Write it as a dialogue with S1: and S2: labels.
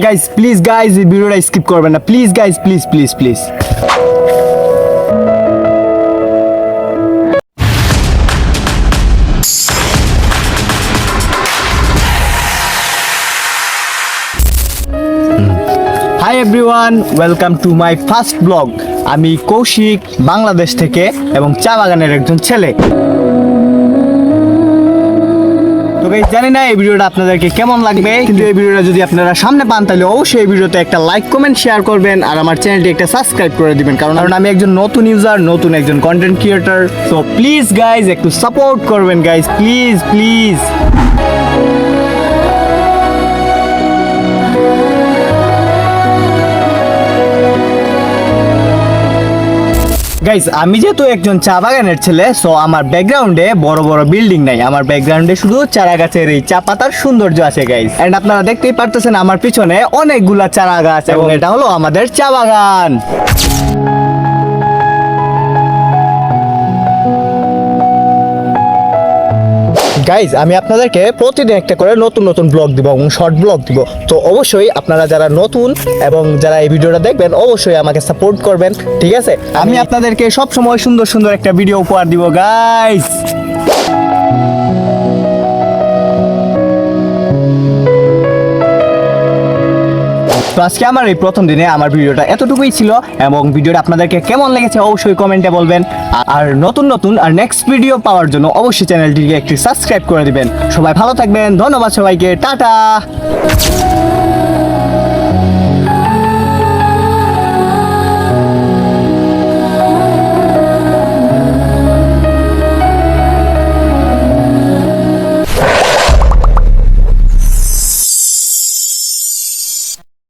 S1: Guys please guys এই ভিডিওটা skip করবেন না please guys please hi everyone welcome to my first blog. আমি কৌশিক, বাংলাদেশ থেকে এবং চা বাগানের একজন ছেলে। তো গাইস জানি না এই ভিডিওটা আপনাদেরকে কেমন লাগবে, কিন্তু এই ভিডিওটা যদি আপনারা সামনে পান তাহলে অবশ্যই এই ভিডিওতে একটা লাইক কমেন্ট শেয়ার করবেন আর আমার চ্যানেলটি একটা সাবস্ক্রাইব করে দিবেন, কারণ আমি একজন নতুন ইউজার, নতুন একজন content creator. So please guys একটু সাপোর্ট করবেন গাইস, প্লিজ। গাইস আমি যেহেতু একজন চা বাগানের ছেলে, সো আমার ব্যাকগ্রাউন্ডে বড় বড় বিল্ডিং নাই, আমার ব্যাকগ্রাউন্ডে শুধু চারা গাছের এই চা পাতার সৌন্দর্য আছে গাইস। এন্ড আপনারা দেখতেই পারতেছেন আমার পিছনে অনেকগুলা চারা গাছ, এবং এটা হলো আমাদের চা বাগান। গাইজ আমি আপনাদেরকে প্রতিদিন একটা করে নতুন ব্লগ দিব এবং শর্ট ব্লগ দিব। তো অবশ্যই আপনারা যারা নতুন এবং যারা এই ভিডিওটা দেখবেন অবশ্যই আমাকে সাপোর্ট করবেন, ঠিক আছে? আমি আপনাদেরকে সব সময় সুন্দর একটা ভিডিও উপহার দিব গাইজ। তো আজকে আমার এই প্রথম দিনে আমার ভিডিওটা এতটুকুই ছিল, এবং ভিডিওটা আপনাদেরকে কেমন লেগেছে অবশ্যই কমেন্টে বলবেন। আর নতুন আর নেক্সট ভিডিও পাওয়ার জন্য অবশ্যই চ্যানেলটিকে একটু সাবস্ক্রাইব করে দিবেন। সবাই ভালো থাকবেন, ধন্যবাদ সবাইকে, টাটা।